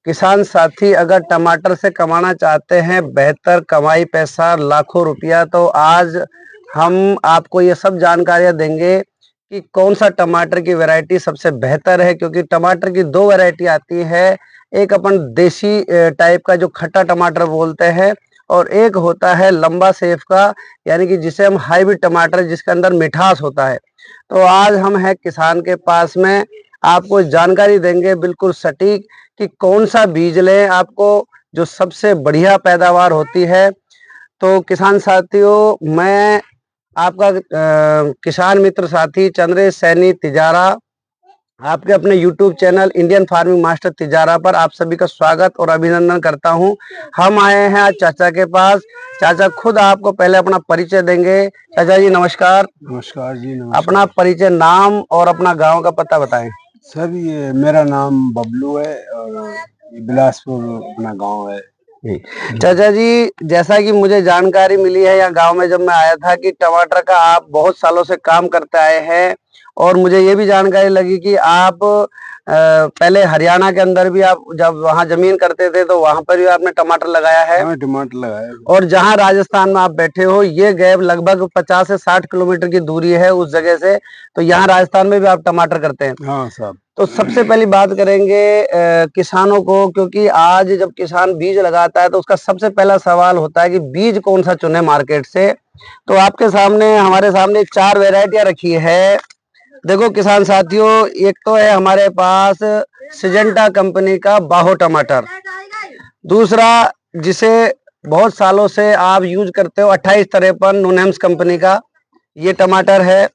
किसान साथी अगर टमाटर से कमाना चाहते हैं बेहतर कमाई पैसा लाखों रुपया, तो आज हम आपको ये सब जानकारियां देंगे कि कौन सा टमाटर की वैरायटी सबसे बेहतर है। क्योंकि टमाटर की दो वैरायटी आती है, एक अपन देसी टाइप का जो खट्टा टमाटर बोलते हैं, और एक होता है लंबा सेफ का, यानी कि जिसे हम हाइब्रिड टमाटर, जिसके अंदर मिठास होता है। तो आज हम हैं किसान के पास में, आपको जानकारी देंगे बिल्कुल सटीक कि कौन सा बीज लें आपको जो सबसे बढ़िया पैदावार होती है। तो किसान साथियों, मैं आपका किसान मित्र साथी चंद्रेश सैनी तिजारा, आपके अपने YouTube channel Indian farming master Tijara पर आप सभी का स्वागत और अभिनंदन करता हूं। हम आए हैं आज चाचा के पास। चाचा खुद आपको पहले अपना परिचय देंगे। चाचा जी नमस्कार। नमस्कार जी, नमस्कार। अपना परिचय, नाम और अपना गांव का पता बताएं। सर, ये मेरा नाम बबलू है और ये बिलासपुर अपना गांव है। चाचा जी, जैसा कि मुझे जानकारी मिली है या गांव में जब मैं आया था कि टमाटर का आप बहुत सालों से काम करते आए हैं, और मुझे ये भी जानकारी लगी कि आप पहले हरियाणा के अंदर भी आप जब वहाँ जमीन करते थे तो वहां पर भी आपने टमाटर लगाया है। हाँ, टमाटर लगाया। और जहाँ राजस्थान में आप बैठे हो, ये गैप लगभग 50 से 60 किलोमीटर की दूरी है उस जगह से, तो यहाँ राजस्थान में भी आप टमाटर करते हैं। हाँ साहब। तो सबसे पहली बात करेंगे किसानों को, क्योंकि आज जब किसान बीज लगाता है तो उसका सबसे पहला सवाल होता है कि बीज कौन सा चुने मार्केट से। तो आपके सामने, हमारे सामने 4 वेराइटियां रखी है। देखो किसान साथियों, एक तो है हमारे पास सिजेंटा कंपनी का बाहो टमाटर, दूसरा जिसे बहुत सालों से आप यूज करते हो 2853 नूनेम्स कंपनी का ये टमाटर है।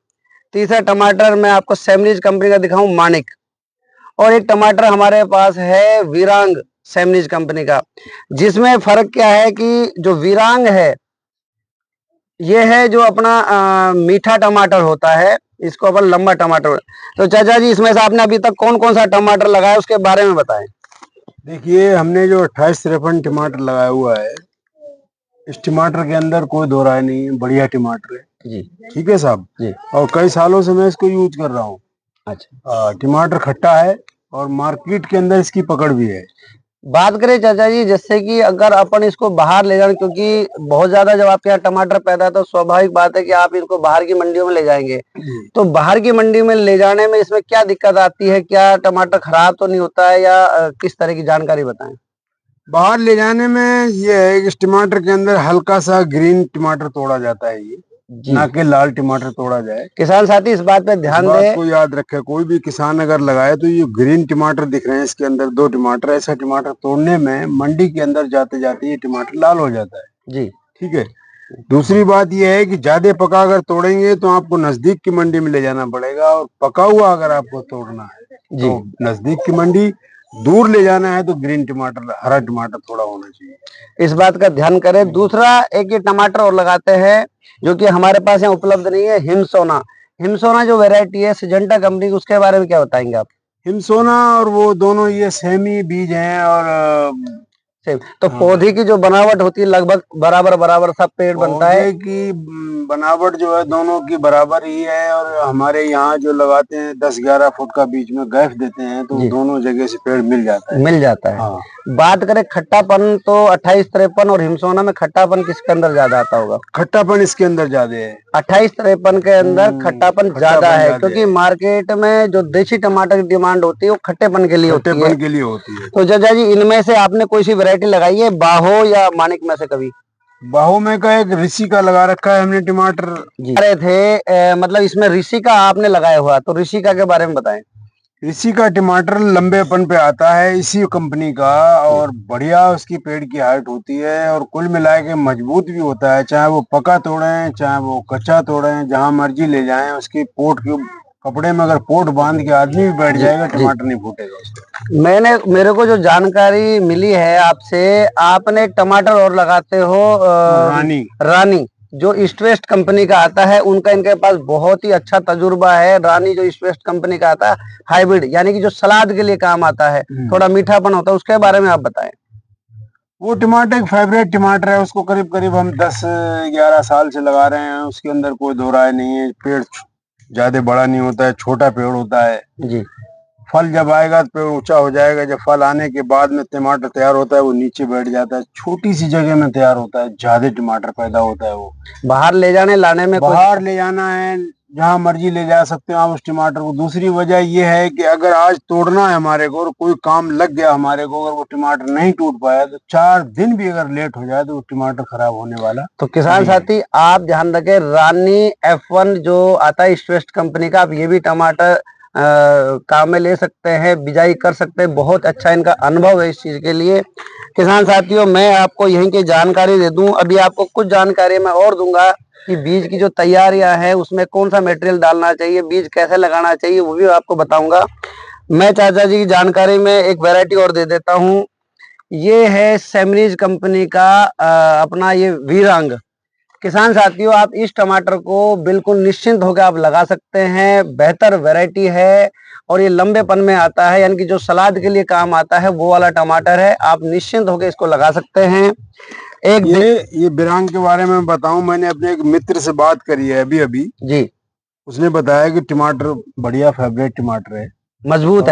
तीसरा टमाटर मैं आपको सेमरीज कंपनी का दिखाऊं, मानिक। और एक टमाटर हमारे पास है वीरांग सेमरीज कंपनी का, जिसमें फर्क क्या है कि जो वीरांग है ये है जो अपना मीठा टमाटर होता है, इसको अपन लंबा टमाटर। तो चाचा जी, इसमें से आपने अभी तक कौन कौन सा टमाटर लगाया उसके बारे में बताएं। देखिए, हमने जो 2853 टमाटर लगाया हुआ है, इस टमाटर के अंदर कोई दो राय नहीं है, बढ़िया टमाटर है जी। ठीक है साहब जी। और कई सालों से मैं इसको यूज कर रहा हूँ। अच्छा। टमाटर खट्टा है और मार्केट के अंदर इसकी पकड़ भी है। बात करें चाचा जी, जैसे कि अगर अपन इसको बाहर ले जाए, क्योंकि बहुत ज्यादा जब आपके यहाँ टमाटर पैदा है तो स्वाभाविक बात है कि आप इनको बाहर की मंडियों में ले जाएंगे। तो बाहर की मंडी में ले जाने में इसमें क्या दिक्कत आती है? क्या टमाटर खराब तो नहीं होता है, या किस तरह की जानकारी बताएं। बाहर ले जाने में ये है कि इस टमाटर के अंदर हल्का सा ग्रीन टमाटर तोड़ा जाता है, ये ना कि लाल टमाटर तोड़ा जाए। किसान साथी इस बात पे ध्यान दें, को याद रखे। कोई भी किसान अगर लगाए तो ये ग्रीन टमाटर दिख रहे हैं, इसके अंदर 2 टमाटर, ऐसा टमाटर तोड़ने में मंडी के अंदर जाते जाते ये टमाटर लाल हो जाता है जी। ठीक है। दूसरी बात यह है कि ज्यादा पका अगर तोड़ेंगे तो आपको नजदीक की मंडी में ले जाना पड़ेगा, और पका हुआ अगर आपको तोड़ना है जी तो नजदीक की मंडी, दूर ले जाना है तो ग्रीन टमाटर, हरा टमाटर थोड़ा होना चाहिए। इस बात का ध्यान करें। दूसरा, एक ये टमाटर और लगाते हैं जो कि हमारे पास यहाँ उपलब्ध नहीं है, हिमसोना। हिमसोना जो वैरायटी है सिजेंटा कंपनी की, उसके बारे में क्या बताएंगे आप? हिमसोना और वो दोनों ये सेमी बीज हैं, और सेम तो पौधे की जो बनावट होती है लगभग बराबर बराबर सब पेड़ बनता है। की बनावट जो है दोनों की बराबर ही है, और हमारे यहाँ जो लगाते हैं 10-11 फुट का बीच में गैप देते हैं, तो दोनों जगह से पेड़ मिल जाता है। हाँ। बात करें खट्टापन, तो 2853 और हिमसोना में खट्टापन किसके अंदर ज्यादा आता होगा? खट्टापन इसके अंदर ज्यादा है। 2853 के अंदर खट्टापन ज्यादा है, क्योंकि मार्केट में जो देसी टमाटर की डिमांड होती है वो खट्टेपन के लिए होती है। तो चाचा जी, इनमें से आपने कोई सी वैरायटी लगाई है, बाहो या मानिक में से कभी? बाहो में का एक ऋषि का लगा रखा है हमने टमाटर जी। रहे थे मतलब इसमें ऋषि का आपने लगाया हुआ, तो ऋषि का के बारे में बताएं। ऋषि का टमाटर लंबेपन पे आता है इसी कंपनी का, और बढ़िया उसकी पेड़ की हाइट होती है, और कुल मिला के मजबूत भी होता है। चाहे वो पका तोड़े, चाहे वो कच्चा तोड़े, जहां मर्जी ले जाएं, उसकी पोट के कपड़े में अगर पोट बांध के आदमी भी बैठ जाएगा, टमाटर नहीं फूटेगा उसमें। मेरे को जो जानकारी मिली है आपसे, आपने टमाटर और लगाते हो रानी जो ईस्ट वेस्ट कंपनी का आता है, उनका इनके पास बहुत ही अच्छा तजुर्बा है। रानी जो ईस्ट वेस्ट कंपनी का आता है हाइब्रिड, यानी कि जो सलाद के लिए काम आता है, थोड़ा मीठापन होता है, उसके बारे में आप बताएं। वो टमाटर एक फेवरेट टमाटर है, उसको करीब करीब हम 10-11 साल से लगा रहे हैं। उसके अंदर कोई दो राय नहीं है। पेड़ ज्यादा बड़ा नहीं होता है, छोटा पेड़ होता है जी। फल जब आएगा तो पेड़ ऊंचा हो जाएगा। जब फल आने के बाद में टमाटर तैयार होता है वो नीचे बैठ जाता है, छोटी सी जगह में तैयार होता है, ज्यादा टमाटर पैदा होता है। वो बाहर ले जाने लाने में बाहर ले जाना है, जहाँ मर्जी ले जा सकते हो आप उस टमाटर को। दूसरी वजह ये है कि अगर आज तोड़ना है हमारे को और कोई काम लग गया हमारे को, अगर वो टमाटर नहीं टूट पाया तो 4 दिन भी अगर लेट हो जाए तो वो टमाटर खराब होने वाला। तो किसान साथी आप ध्यान रखें, रानी F1 जो आता है ईस्ट वेस्ट कंपनी का, आप ये भी टमाटर काम में ले सकते हैं, बिजाई कर सकते हैं। बहुत अच्छा इनका अनुभव है इस चीज के लिए। किसान साथियों, मैं आपको यहीं की जानकारी दे दूं। अभी आपको कुछ जानकारी मैं और दूंगा कि बीज की जो तैयारियां है उसमें कौन सा मटेरियल डालना चाहिए, बीज कैसे लगाना चाहिए, वो भी आपको बताऊंगा। मैं चाचा जी की जानकारी में एक वैरायटी और दे देता हूँ। ये है सेमरीज कंपनी का अपना ये वीरांग। किसान साथियों, आप इस टमाटर को बिल्कुल निश्चिंत होकर आप लगा सकते हैं। बेहतर वैरायटी है और ये लंबेपन में आता है, यानी कि जो सलाद के लिए काम आता है वो वाला टमाटर है। आप निश्चिंत होकर इसको लगा सकते हैं। ये बिरांग के बारे में बताऊं, मैंने अपने एक मित्र से बात करी है अभी जी। उसने बताया कि टमाटर बढ़िया फेवरेट टमाटर है, मजबूत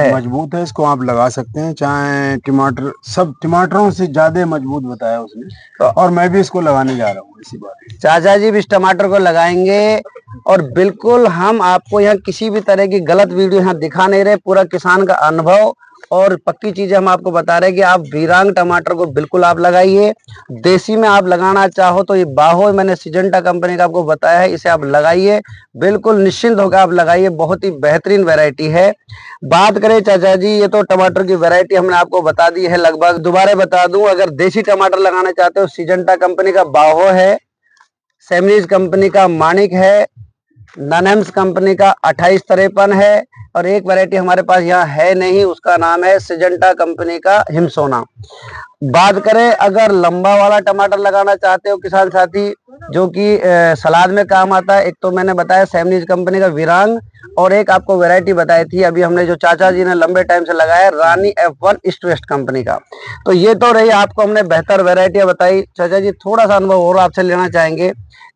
है, इसको आप लगा सकते हैं। चाहे टमाटर सब टमाटरों से ज्यादा मजबूत बताया उसने, और मैं भी इसको लगाने जा रहा हूँ। इसी बात चाचा जी भी इस टमाटर को लगाएंगे और बिल्कुल हम आपको यहाँ किसी भी तरह की गलत वीडियो यहाँ दिखा नहीं रहे। पूरा किसान का अनुभव और पक्की चीजें हम आपको बता रहे हैं कि आप वीरांग टमाटर को बिल्कुल आप लगाइए। देसी में आप लगाना चाहो तो ये बाहो मैंने सिजेंटा कंपनी का आपको बताया है, इसे आप लगाइए, बिल्कुल निश्चिंत होकर आप लगाइए। बहुत ही बेहतरीन वैरायटी है। बात करें चाचा जी, ये तो टमाटर की वैरायटी हमने आपको बता दी है लगभग। दोबारा बता दूं, अगर देसी टमाटर लगाना चाहते हो सिजेंटा कंपनी का बाहो है, सेमरीज कंपनी का मानिक है, ननेम्स कंपनी का 2853 है, और एक वैरायटी हमारे पास यहाँ है नहीं, उसका नाम है सिजेंटा कंपनी का हिमसोना। बात करें अगर लंबा वाला टमाटर लगाना चाहते हो किसान साथी, जो कि सलाद में काम आता है, एक तो मैंने बताया सेमरीज कंपनी का वीरांग, और एक आपको वैरायटी बताई थी अभी हमने जो चाचा जी ने लंबे टाइम से लगाया, रानी F1 ईस्ट वेस्ट कंपनी का। तो ये तो रही आपको हमने बेहतर वैरायटियां बताई। चाचा जी थोड़ा सा अनुभव और आपसे लेना चाहेंगे।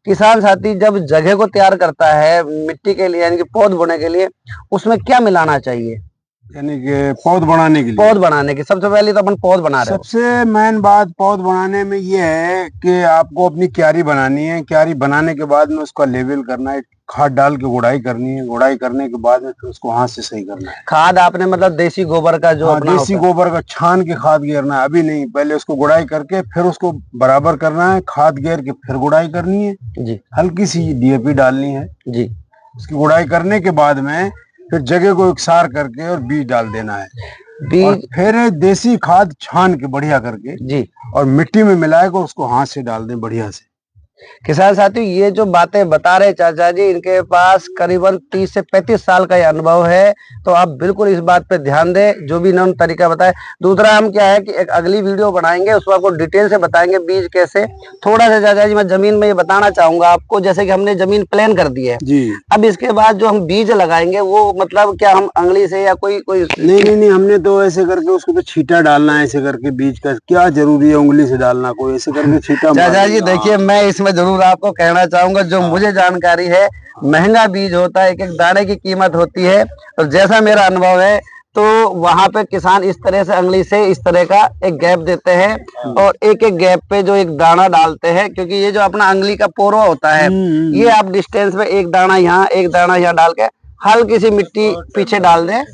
किसान साथी जब जगह को तैयार करता है मिट्टी के लिए, यानी कि पौध बोने के लिए, उसमें क्या मिलाना चाहिए? यानी कि पौध बनाने के लिए, पौध बनाने की सबसे पहले तो अपन पौध बना रहे हैं। सबसे मेन बात पौध बनाने में ये है कि आपको अपनी क्यारी बनानी है। क्यारी बनाने के बाद में उसका लेवल करना है, खाद डाल के गुड़ाई करनी है। गुड़ाई करने के बाद में फिर उसको हाथ से सही करना है। खाद आपने मतलब देसी गोबर का जो अपना देसी गोबर का छान के खाद घेरना है, अभी नहीं, पहले उसको गुड़ाई करके फिर उसको बराबर करना है, खाद घेर के फिर गुड़ाई करनी है जी। हल्की सी DAP डालनी है जी। उसकी गुड़ाई करने के बाद में फिर जगह को इकसार करके और बीज डाल देना है। और फिर देसी खाद छान के बढ़िया करके जी, और मिट्टी में मिलाकर उसको हाथ से डाल दें बढ़िया से। किसान साथियों, ये जो बातें बता रहे चाचा जी, इनके पास करीबन 30 से 35 साल का ये अनुभव है। तो आप बिल्कुल इस बात पे ध्यान दें, जो भी इन्होंने तरीका बताया। दूसरा हम क्या है कि एक अगली वीडियो बनाएंगे, उसमें आपको डिटेल से बताएंगे बीज कैसे। थोड़ा सा चाचा जी मैं जमीन में ये बताना चाहूंगा आपको, जैसे कि हमने जमीन प्लान कर दी है जी। अब इसके बाद जो हम बीज लगाएंगे वो मतलब क्या हम अंगली से या कोई नहीं, हमने तो ऐसे करके उसको तो छींटा डालना है। ऐसे करके बीज का क्या जरूरी है उंगली से डालना, कोई ऐसे करके छींटा। चाचा जी देखिए, मैं इसमें जरूर आपको कहना चाहूंगा, जो मुझे जानकारी है, महंगा बीज होता है, एक एक दाने की कीमत होती है। और जैसा मेरा अनुभव है तो वहां पे किसान इस तरह से अंगली से इस तरह का एक गैप देते हैं और एक एक गैप पे जो एक दाना डालते हैं, क्योंकि ये जो अपना अंगली का पोरवा होता है, ये आप डिस्टेंस में एक दाना यहाँ एक दाना यहाँ डाल के हल्की सी मिट्टी पीछे डाल दें